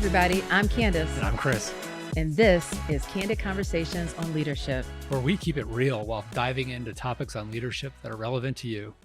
everybody. I'm Candice. And I'm Chris. And this is Candid Conversations on Leadership, where we keep it real while diving into topics on leadership that are relevant to you.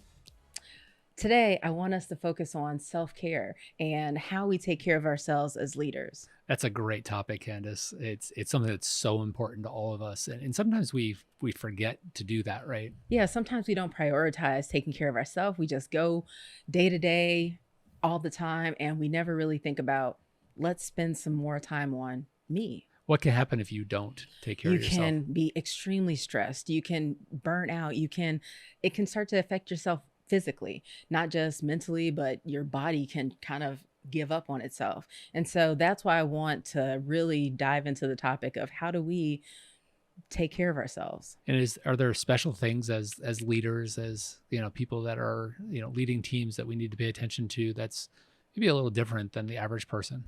Today, I want us to focus on self-care and how we take care of ourselves as leaders. That's a great topic, Candice. It's something that's so important to all of us. And sometimes we forget to do that, right? Yeah, sometimes we don't prioritize taking care of ourselves. We just go day to day all the time, and we never really think about, let's spend some more time on me. What can happen if you don't take care of yourself? You can be extremely stressed. You can burn out. It can start to affect yourself physically, not just mentally, but your body can kind of give up on itself. And so that's why I want to really dive into the topic of how do we take care of ourselves. And are there special things as leaders, as people that are leading teams that we need to pay attention to that's maybe a little different than the average person?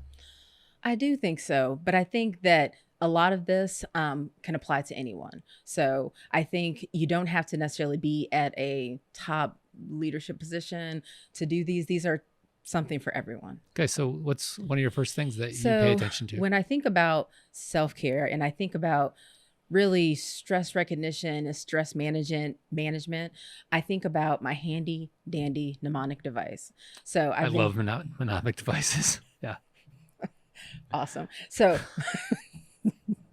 I do think so, but I think that a lot of this can apply to anyone. So I think you don't have to necessarily be at a top leadership position to do these. These are something for everyone. Okay, so what's one of your first things that you pay attention to? When I think about self-care and I think about really stress recognition and stress management, I think about my handy dandy mnemonic device. So I love mnemonic devices. Yeah. Awesome. So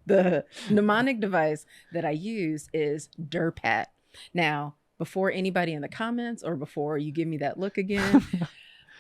the mnemonic device that I use is DERPAT. Now, before anybody in the comments or before you give me that look again,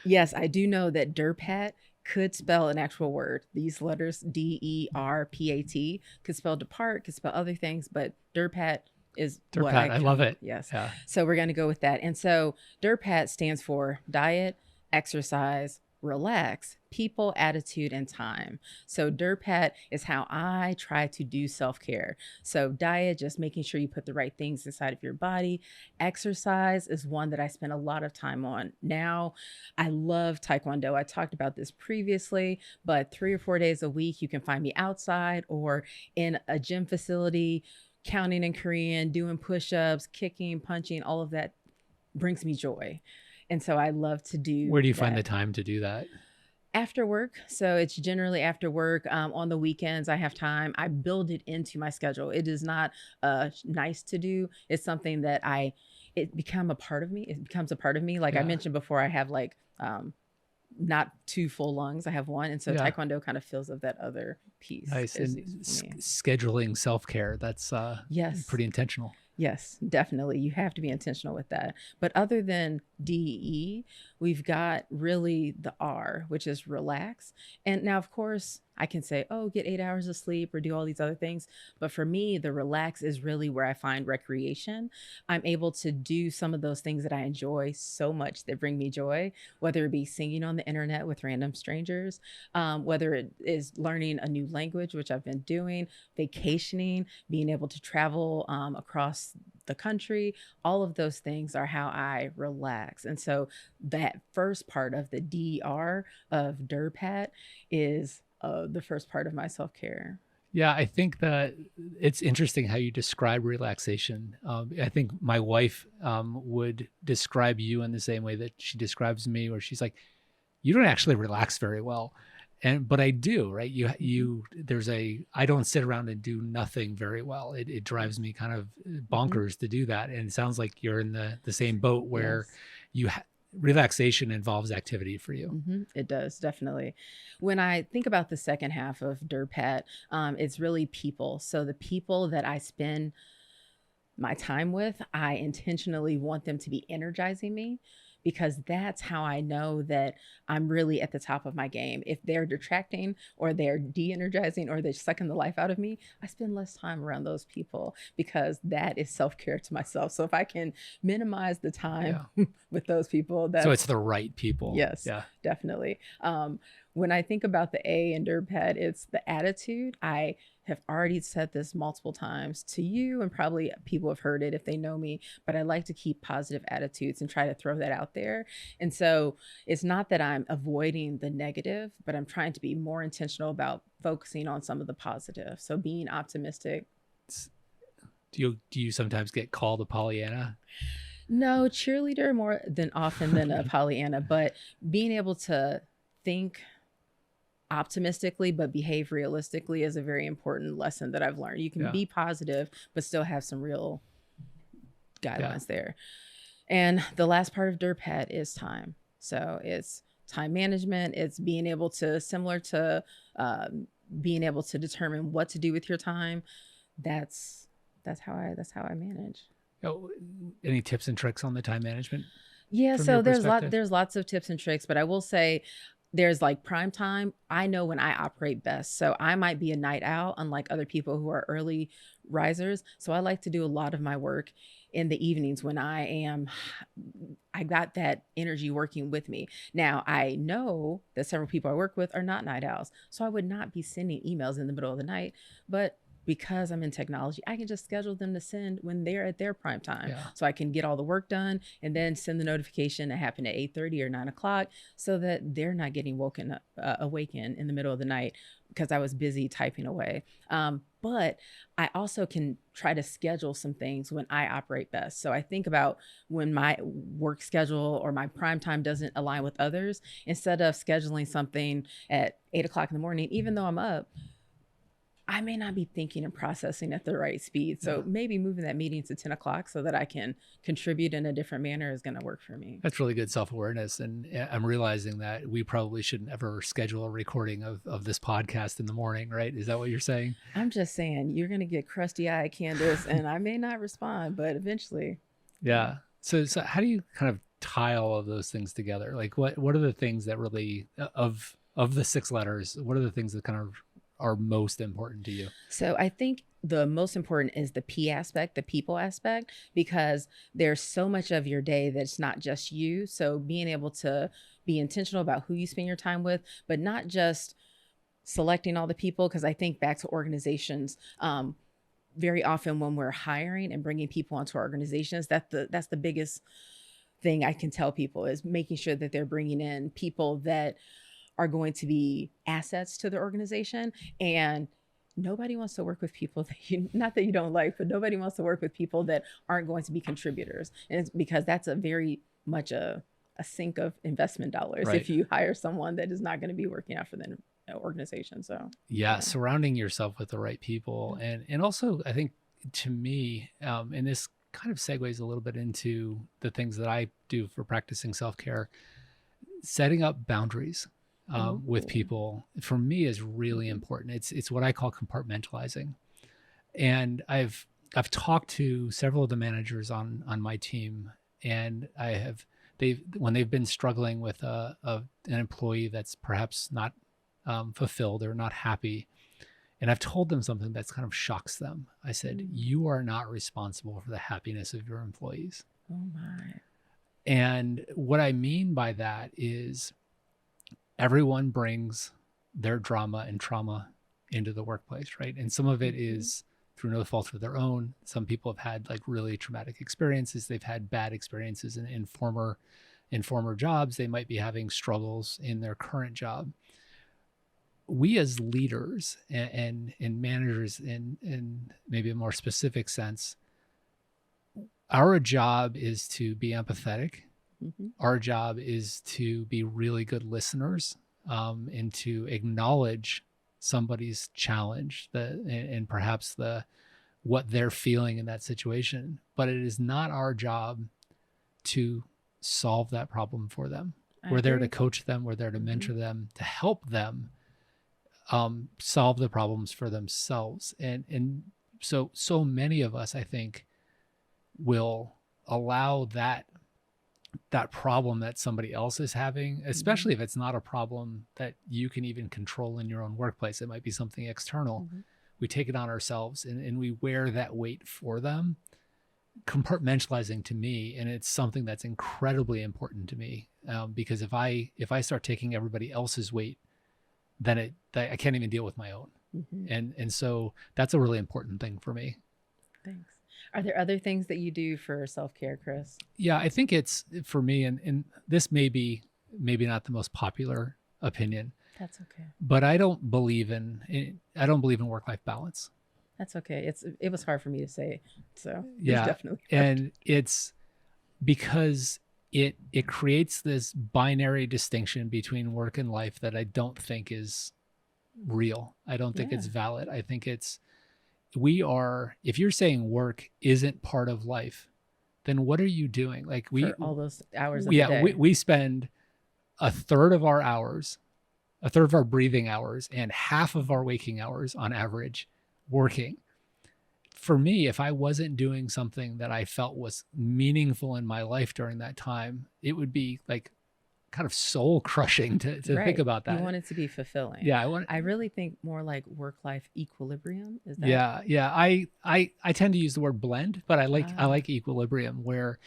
yes, I do know that DERPAT could spell an actual word. These letters, DERPAT, could spell depart, could spell other things, but DERPAT is what I love it. Yes. Yeah. So we're going to go with that. And so DERPAT stands for diet, exercise, relax, people, attitude, and time. So DERPAT is how I try to do self-care. So diet, just making sure you put the right things inside of your body. Exercise is one that I spend a lot of time on. Now, I love Taekwondo. I talked about this previously, but 3 or 4 days a week, you can find me outside or in a gym facility, counting in Korean, doing push-ups, kicking, punching, all of that brings me joy. And so I love to do. Where do you find the time to do that? After work. So it's generally after work. On the weekends, I have time. I build it into my schedule. It is not nice to do. It's something that it becomes a part of me. It becomes a part of me. Like I mentioned before, I have not 2 full lungs. I have 1. And so Taekwondo kind of fills up that other piece. Nice. And scheduling self-care, that's pretty intentional. Yes, definitely. You have to be intentional with that. But other than DE, we've got really the R, which is relax. And now, of course, I can say, get 8 hours of sleep or do all these other things. But for me, the relax is really where I find recreation. I'm able to do some of those things that I enjoy so much that bring me joy, whether it be singing on the internet with random strangers, whether it is learning a new language, which I've been doing, vacationing, being able to travel across the country. All of those things are how I relax. And so that first part of the DR of DERPAT is the first part of my self-care. Yeah, I think that it's interesting how you describe relaxation. I think my wife would describe you in the same way that she describes me, where she's like, you don't actually relax very well. But I do, right? I don't sit around and do nothing very well. It drives me kind of bonkers to do that. And it sounds like you're in the same boat where relaxation involves activity for you. Mm-hmm. It does, definitely. When I think about the second half of DERPAT, it's really people. So the people that I spend my time with, I intentionally want them to be energizing me, because that's how I know that I'm really at the top of my game. If they're detracting or they're de-energizing or they're sucking the life out of me, I spend less time around those people, because that is self-care to myself. So if I can minimize the time with those people, so it's the right people. Yes, definitely. When I think about the A in DERPAT, it's the attitude. I have already said this multiple times to you, and probably people have heard it if they know me, but I like to keep positive attitudes and try to throw that out there. And so it's not that I'm avoiding the negative, but I'm trying to be more intentional about focusing on some of the positive. So being optimistic. Do you sometimes get called a Pollyanna? No, cheerleader more than often than a Pollyanna, but being able to think optimistically, but behave realistically is a very important lesson that I've learned. You can be positive, but still have some real guidelines there. And the last part of DERPAT is time. So it's time management. It's being able to, similar to being able to determine what to do with your time. That's how I manage. Oh, any tips and tricks on the time management? Yeah, so there's lots of tips and tricks, but I will say there's like prime time. I know when I operate best. So I might be a night owl, unlike other people who are early risers. So I like to do a lot of my work in the evenings when I got that energy working with me. Now, I know that several people I work with are not night owls. So I would not be sending emails in the middle of the night, but because I'm in technology, I can just schedule them to send when they're at their prime time. Yeah. So I can get all the work done and then send the notification that happened at 8:30 or 9 o'clock so that they're not getting awakened in the middle of the night because I was busy typing away. But I also can try to schedule some things when I operate best. So I think about when my work schedule or my prime time doesn't align with others, instead of scheduling something at 8 o'clock in the morning, even though I'm up, I may not be thinking and processing at the right speed. So maybe moving that meeting to 10 o'clock so that I can contribute in a different manner is going to work for me. That's really good self-awareness. And I'm realizing that we probably shouldn't ever schedule a recording of this podcast in the morning, right? Is that what you're saying? I'm just saying, you're going to get crusty-eyed, Candice, and I may not respond, but eventually. Yeah. So how do you kind of tie all of those things together? Like what are the things that really, of the 6 letters, what are the things that kind of are most important to you? So I think the most important is the P aspect, the people aspect, because there's so much of your day that's not just you. So being able to be intentional about who you spend your time with, but not just selecting all the people, because I think back to organizations, very often when we're hiring and bringing people onto our organizations, that's the biggest thing I can tell people is making sure that they're bringing in people that are going to be assets to the organization. And nobody wants to work with people that not that you don't like, but nobody wants to work with people that aren't going to be contributors. And it's because that's a very much a sink of investment dollars if you hire someone that is not going to be working out for the organization. So surrounding yourself with the right people. And also I think to me, and this kind of segues a little bit into the things that I do for practicing self-care, setting up boundaries with people for me is really important. It's what I call compartmentalizing. And I've talked to several of the managers on my team, and when they've been struggling with an employee that's perhaps not fulfilled or not happy, and I've told them something that's kind of shocks them. I said, you are not responsible for the happiness of your employees. Oh my. And what I mean by that is everyone brings their drama and trauma into the workplace, right? And some of it is through no fault of their own. Some people have had like really traumatic experiences. They've had bad experiences in former jobs. They might be having struggles in their current job. We as leaders and managers in maybe a more specific sense, our job is to be empathetic. Our job is to be really good listeners and to acknowledge somebody's challenge and perhaps what they're feeling in that situation. But it is not our job to solve that problem for them. We're there to coach them. We're there to mentor them, to help them solve the problems for themselves. And so many of us, I think, will allow that problem that somebody else is having, especially if it's not a problem that you can even control in your own workplace. It might be something external. We take it on ourselves and we wear that weight for them. Compartmentalizing to me, and it's something that's incredibly important to me, because if I start taking everybody else's weight, then I can't even deal with my own. And so that's a really important thing for me. Thanks. Are there other things that you do for self-care, Chris? Yeah, I think it's for me, and this may be maybe not the most popular opinion. That's okay. But I don't believe in work-life balance. That's okay. It was hard for me to say. So yeah, definitely and it's because it creates this binary distinction between work and life that I don't think is real. I don't think it's Yeah. valid. I think it's, if you're saying work isn't part of life, then what are you doing? Like For all those hours of the day. we spend a third of our hours, a third of our breathing hours, and half of our waking hours on average working. For me, if I wasn't doing something that I felt was meaningful in my life during that time, it would be like kind of soul crushing to Right. think about that. You want it to be fulfilling. Yeah, I really think more like work-life equilibrium. Is that? yeah. I tend to use the word blend, but I Ah. like equilibrium, where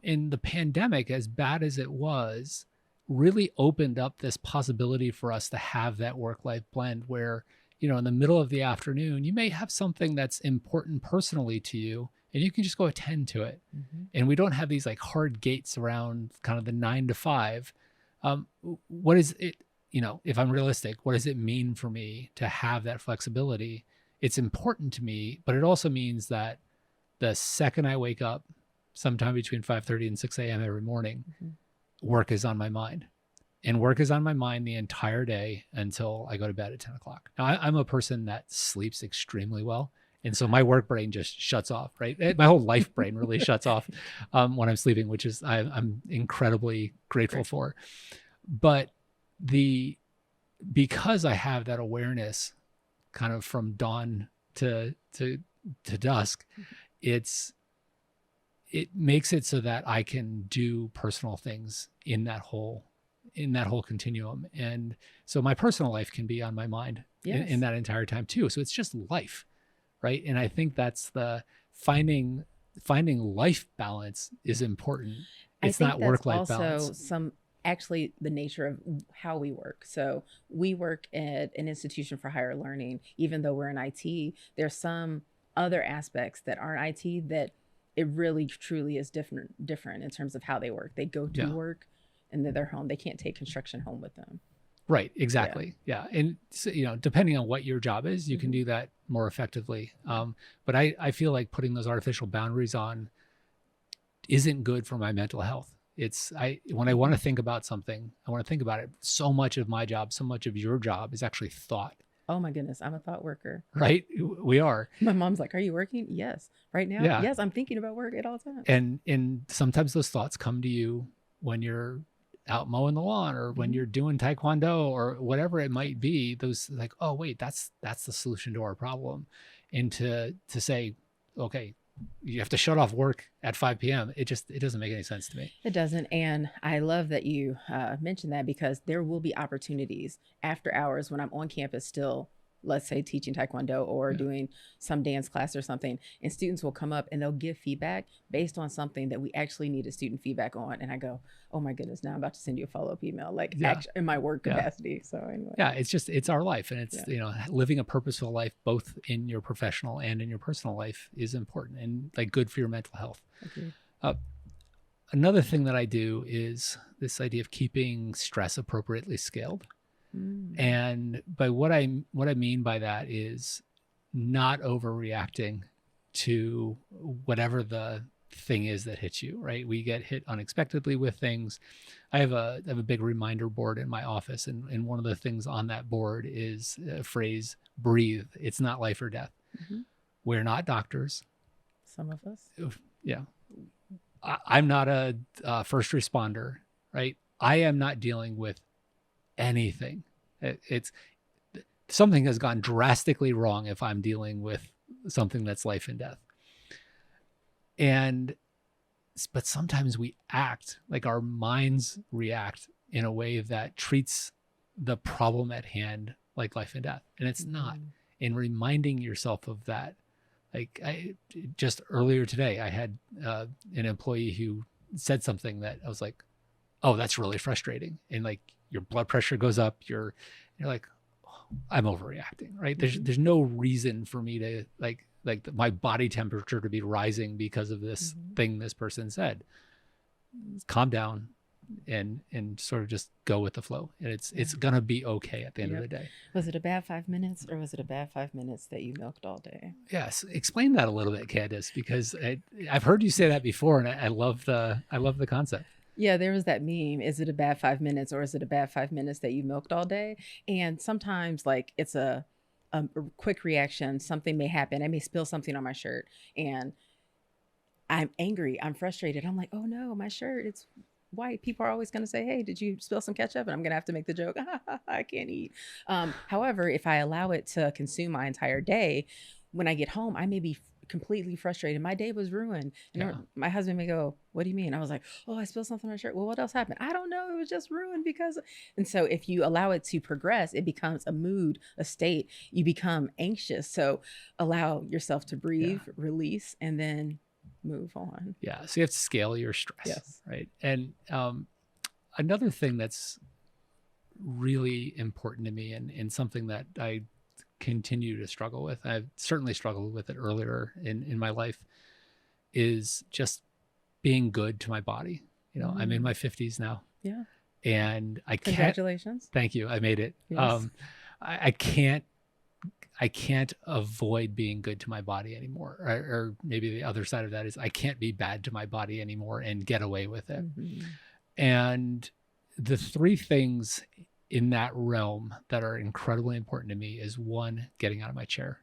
in the pandemic, as bad as it was, really opened up this possibility for us to have that work-life blend where, in the middle of the afternoon, you may have something that's important personally to you and you can just go attend to it. Mhm. And we don't have these like hard gates around kind of the 9 to 5. What is it, if I'm realistic, what does it mean for me to have that flexibility? It's important to me, but it also means that the second I wake up, sometime between 5:30 and 6 a.m. every morning, Mhm. work is on my mind. And work is on my mind the entire day until I go to bed at 10 o'clock. Now, I'm a person that sleeps extremely well. And so my work brain just shuts off, right? My whole life brain really shuts off when I'm sleeping, which is I'm incredibly grateful for. But because I have that awareness kind of from dawn to dusk, it makes it so that I can do personal things in that whole continuum. And so my personal life can be on my mind in that entire time too. So it's just life, right? And I think that's the finding life balance is important. It's not work-life balance. Actually the nature of how we work. So we work at an institution for higher learning. Even though we're in IT, there's some other aspects that aren't IT that it really truly is different in terms of how they work. They go to work and then they're home. They can't take construction home with them. Right. Exactly. Yeah. And so, depending on what your job is, you can do that more effectively. But I feel like putting those artificial boundaries on isn't good for my mental health. When I want to think about something, I want to think about it. So much of my job, so much of your job is actually thought. Oh my goodness. I'm a thought worker. Right. We are. My mom's like, are you working? Yes. Right now? Yeah. Yes. I'm thinking about work at all times. And sometimes those thoughts come to you when you're out mowing the lawn or when you're doing Taekwondo or whatever it might be. Those like, oh wait, that's the solution to our problem. And to say, okay, you have to shut off work at 5 p.m. It doesn't make any sense to me. It doesn't. And I love that you mentioned that, because there will be opportunities after hours when I'm on campus still, let's say teaching Taekwondo or doing some dance class or something, and students will come up and they'll give feedback based on something that we actually need a student feedback on. And I go, oh my goodness, now I'm about to send you a follow-up email, like in my work capacity. So anyway. Yeah, it's our life, and it's, living a purposeful life, both in your professional and in your personal life, is important and like good for your mental health. Okay. Another thing that I do is this idea of keeping stress appropriately scaled. And by what I mean by that is not overreacting to whatever the thing is that hits you, right? We get hit unexpectedly with things. I have a big reminder board in my office, and one of the things on that board is a phrase, breathe. It's not life or death. We're not doctors. Some of us. Yeah. I'm not a first responder, right? I am not dealing with anything. It's something has gone drastically wrong if I'm dealing with something that's life and death. But sometimes we act like our minds react in a way that treats the problem at hand like life and death, and it's not. And reminding yourself of that, like just earlier today, I had an employee who said something that I was like, oh, that's really frustrating. And like your blood pressure goes up, you're like, oh, I'm overreacting, right? There's no reason for me to like my body temperature to be rising because of this thing this person said. Calm down and sort of just go with the flow. And it's gonna be okay at the end of the day. Was it a bad 5 minutes, or was it a bad 5 minutes that you milked all day? Yes. Explain that a little bit, Candice, because I've heard you say that before, and I love the concept. Yeah, there was that meme. Is it a bad 5 minutes, or is it a bad 5 minutes that you milked all day? And sometimes, like, it's a quick reaction. Something may happen. I may spill something on my shirt, and I'm angry. I'm frustrated. I'm like, oh no, my shirt, it's white. People are always going to say, hey, did you spill some ketchup? And I'm going to have to make the joke, I can't eat. However, if I allow it to consume my entire day, when I get home, I may be completely frustrated. My day was ruined. And my husband may go, what do you mean? I was like, oh, I spilled something on my shirt. Well, what else happened? I don't know. It was just ruined because. And so if you allow it to progress, it becomes a mood, a state. You become anxious. So allow yourself to breathe, release, and then move on. Yeah. So you have to scale your stress. Yes. Right. And another thing that's really important to me, and something that I continue to struggle with, I've certainly struggled with it earlier in my life, is just being good to my body. You know, I'm in my 50s now. Yeah. And I can't. Congratulations. Thank you. I made it. Yes. I can't avoid being good to my body anymore. Or maybe the other side of that is I can't be bad to my body anymore and get away with it. Mm-hmm. And the three things in that realm that are incredibly important to me is, one, getting out of my chair.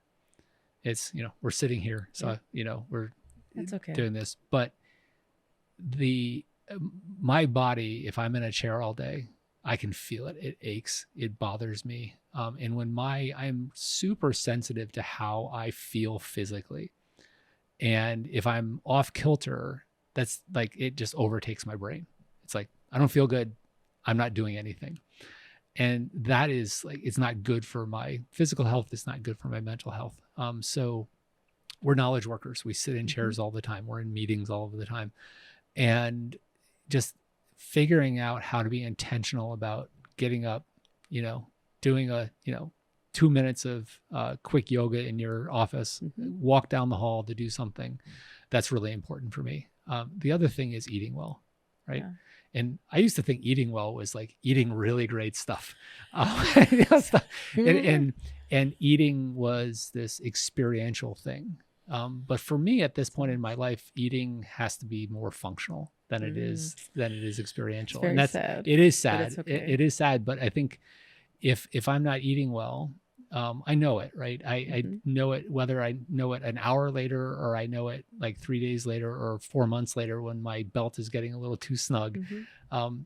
It's, we're sitting here, so, we're doing this, but my body, if I'm in a chair all day, I can feel it. It aches. It bothers me. And when I'm super sensitive to how I feel physically. And if I'm off kilter, that's like, it just overtakes my brain. It's like, I don't feel good. I'm not doing anything. And that is like, it's not good for my physical health. It's not good for my mental health. So we're knowledge workers. We sit in chairs all the time. We're in meetings all of the time. And just figuring out how to be intentional about getting up, doing 2 minutes of quick yoga in your office, walk down the hall to do something. That's really important for me. The other thing is eating well, right? Yeah. And I used to think eating well was like eating really great stuff. And eating was this experiential thing. But for me at this point in my life, eating has to be more functional than it is experiential. And that's sad. It is sad. Okay. It is sad. But I think if I'm not eating well, I know it, right? I know it, whether I know it an hour later or I know it like 3 days later or 4 months later when my belt is getting a little too snug.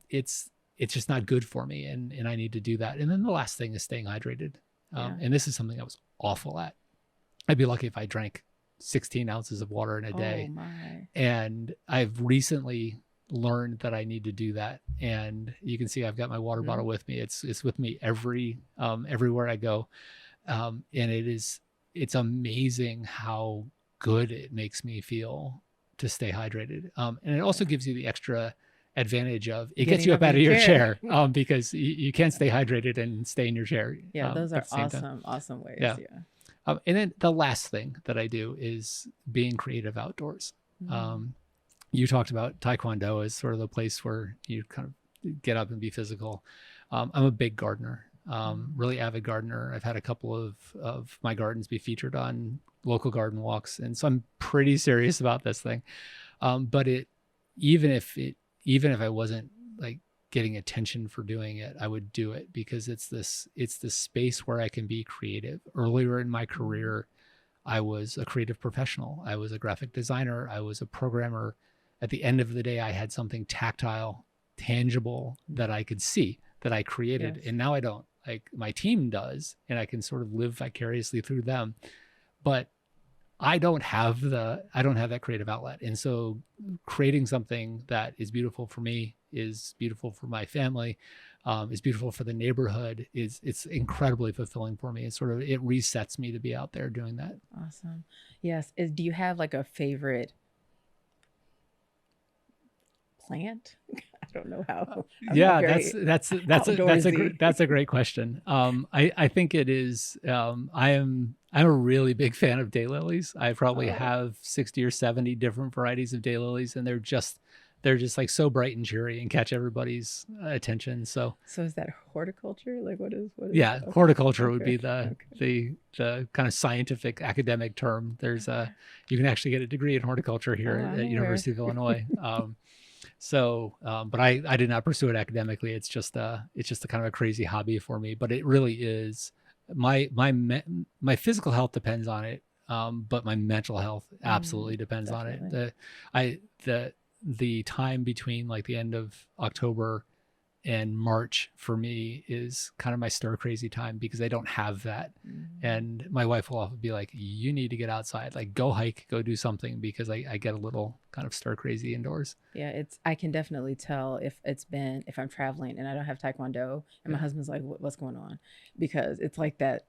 It's just not good for me, and I need to do that. And then the last thing is staying hydrated. And this is something I was awful at. I'd be lucky if I drank 16 ounces of water in a day. Oh my. And I've recently learned that I need to do that. And you can see I've got my water bottle with me. It's with me everywhere I go. And it's amazing how good it makes me feel to stay hydrated. And it also gives you the extra advantage of it gets you up out of your chair because you can't stay hydrated and stay in your chair. Yeah, those are awesome ways. Yeah. And then the last thing that I do is being creative outdoors. You talked about Taekwondo as sort of the place where you kind of get up and be physical. I'm a big gardener, really avid gardener. I've had a couple of my gardens be featured on local garden walks. And so I'm pretty serious about this thing. But even if I wasn't like getting attention for doing it, I would do it because it's this space where I can be creative. Earlier in my career, I was a creative professional. I was a graphic designer. I was a programmer. At the end of the day, I had something tactile, tangible that I could see that I created. Yes. And now I don't. Like my team does, and I can sort of live vicariously through them. But I don't have that creative outlet. And so creating something that is beautiful for me, is beautiful for my family, is beautiful for the neighborhood, it's incredibly fulfilling for me. It resets me to be out there doing that. Awesome. Yes. Do you have like a favorite plant? I don't know how. That's a great question. I think it is. I'm a really big fan of daylilies. I probably have 60 or 70 different varieties of daylilies, and they're just like so bright and cheery and catch everybody's attention. So is that horticulture? Like what is? Yeah, horticulture would be the kind of scientific academic term. There's you can actually get a degree in horticulture here at University of Illinois. So, but I did not pursue it academically. It's just a kind of a crazy hobby for me, but it really is my physical health depends on it. But my mental health absolutely depends on it. Definitely. The time between like the end of October and March for me is kind of my stir crazy time because I don't have that. And my wife will often be like, you need to get outside, like go hike, go do something, because I get a little kind of stir crazy indoors. Yeah, I can definitely tell if I'm traveling and I don't have Taekwondo and my Yeah. husband's like, what's going on? Because it's like that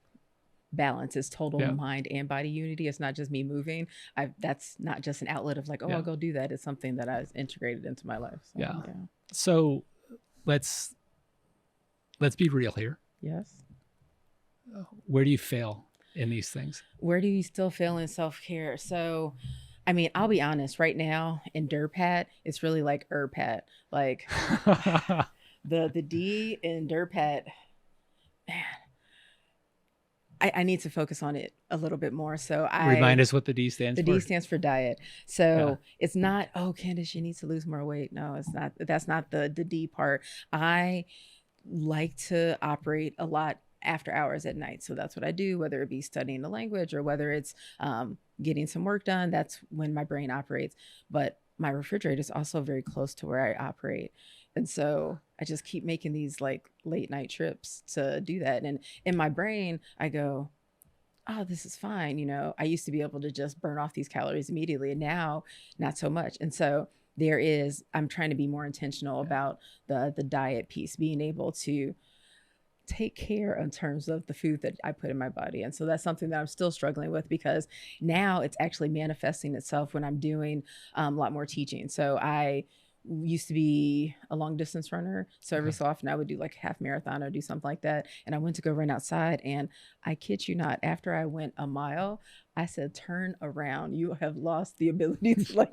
balance is total Yeah. mind and body unity. It's not just me moving. That's not just an outlet of like, oh, Yeah. I'll go do that. It's something that I've integrated into my life. So, Yeah. So let's be real here. Yes. Where do you fail in these things? Where do you still fail in self-care? So, I mean, I'll be honest, right now in DERPAT, it's really like ERPAT. Like the D in DERPAT, man, I need to focus on it a little bit more. So Remind us what the D stands the for. D stands for diet. So it's not, oh, Candice, you need to lose more weight. No, it's not. That's not the D part. I like to operate a lot after hours at night. So that's what I do, whether it be studying the language or whether it's getting some work done. That's when my brain operates. But my refrigerator is also very close to where I operate. And so I just keep making these like late night trips to do that. And in my brain, I go, oh, this is fine. You know, I used to be able to just burn off these calories immediately, and now not so much. And so I'm trying to be more intentional about the diet piece, being able to take care in terms of the food that I put in my body. And so that's something that I'm still struggling with, because now it's actually manifesting itself when I'm doing a lot more teaching. So I used to be a long distance runner. So every so often I would do like a half marathon or do something like that. And I went to go run outside, and I kid you not, after I went a mile, I said, turn around. You have lost the ability to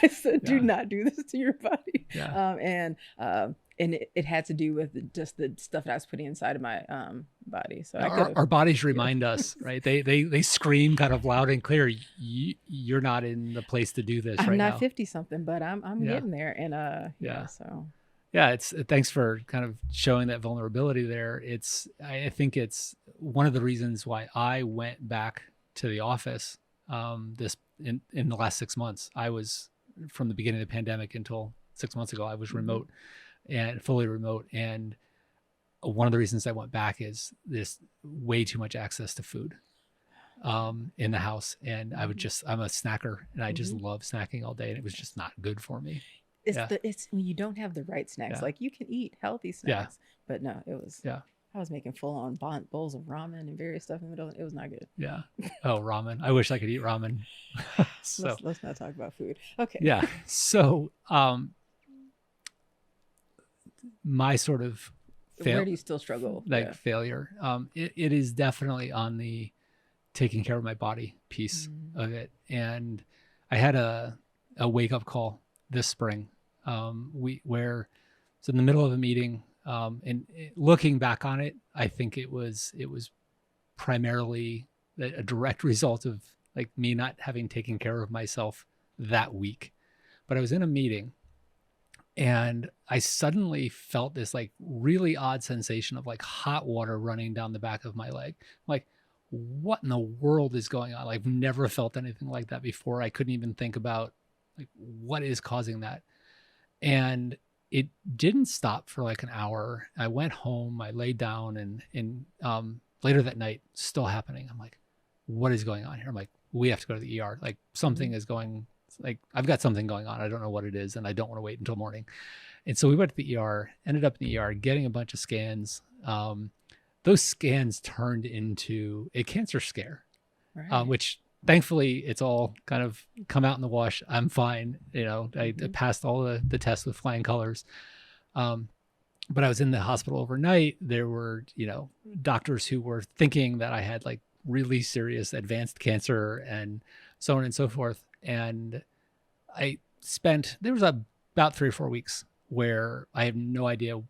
I said, do not do this to your body. And it had to do with just the stuff that I was putting inside of my body. So our bodies remind us, right? They scream kind of loud and clear. You're not in the place to do this I'm right not now. 50 something, but I'm getting there. And so. Yeah, thanks for kind of showing that vulnerability there. I think it's one of the reasons why I went back to the office in the last 6 months. I was, from the beginning of the pandemic until 6 months ago, I was remote and fully remote. And one of the reasons I went back is this way too much access to food in the house. And I'm a snacker, and I just love snacking all day. And it was just not good for me. It's when you don't have the right snacks. Like you can eat healthy snacks, but no, it was, I was making full on bowls of ramen and various stuff in the middle. It was not good. Yeah. Oh, ramen. I wish I could eat ramen. So let's not talk about food. Okay. Yeah. So, my sort of where do you still struggle? Failure. It is definitely on the taking care of my body piece of it. And I had a wake up call this spring, so in the middle of a meeting, and looking back on it, I think it was primarily a direct result of like me not having taken care of myself that week. But I was in a meeting, and I suddenly felt this like really odd sensation of like hot water running down the back of my leg. Like, what in the world is going on? I've never felt anything like that before. I couldn't even think about like what is causing that. And it didn't stop for like an hour. I went home, I laid down, and later that night, still happening. I'm like, what is going on here? I'm like, we have to go to the ER. Like something is going, like I've got something going on. I don't know what it is, and I don't want to wait until morning. And so we went to the ER, ended up in the ER, getting a bunch of scans. Those scans turned into a cancer scare, which thankfully it's all kind of come out in the wash. I'm fine. You know, I passed all the tests with flying colors. But I was in the hospital overnight. There were, doctors who were thinking that I had like really serious advanced cancer and so on and so forth. And there was about 3 or 4 weeks where I had no idea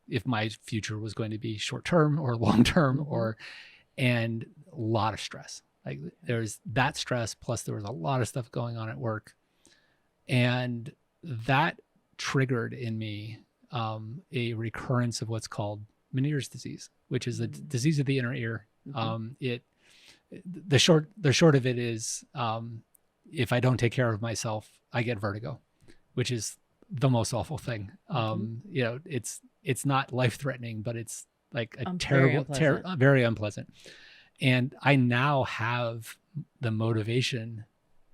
if my future was going to be short-term or long-term and a lot of stress. Like there's that stress, plus there was a lot of stuff going on at work. And that triggered in me a recurrence of what's called Meniere's disease, which is a disease of the inner ear. The short of it is, if I don't take care of myself, I get vertigo, which is the most awful thing. You know, it's not life threatening, but it's like a very unpleasant. And I now have the motivation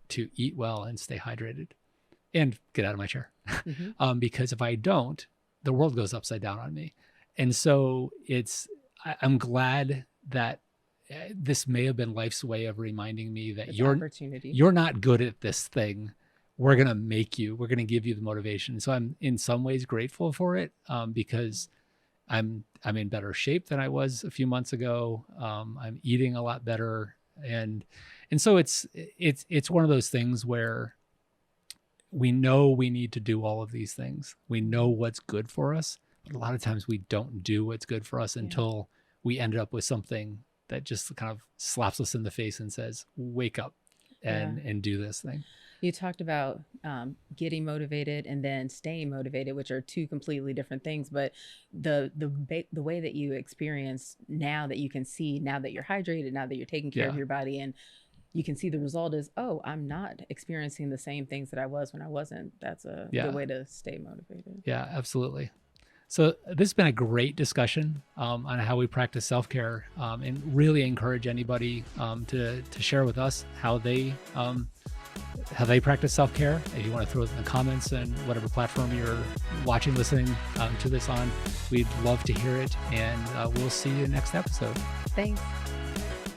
to eat well and stay hydrated and get out of my chair. Because if I don't, the world goes upside down on me. And so I'm glad that this may have been life's way of reminding me that you're not good at this thing. We're going to give you the motivation. So I'm in some ways grateful for it, because I'm in better shape than I was a few months ago. I'm eating a lot better. And so it's one of those things where we know we need to do all of these things. We know what's good for us, but a lot of times we don't do what's good for us until we end up with something that just kind of slaps us in the face and says, wake up and do this thing. You talked about getting motivated and then staying motivated, which are two completely different things. But the way that you experience now that you can see, now that you're hydrated, now that you're taking care of your body, and you can see the result is, oh, I'm not experiencing the same things that I was when I wasn't. That's a good way to stay motivated. Yeah, absolutely. So this has been a great discussion on how we practice self-care, and really encourage anybody to share with us how they practice self-care. If you want to throw it in the comments and whatever platform you're watching, listening to this on, we'd love to hear it. And we'll see you next episode. Thanks.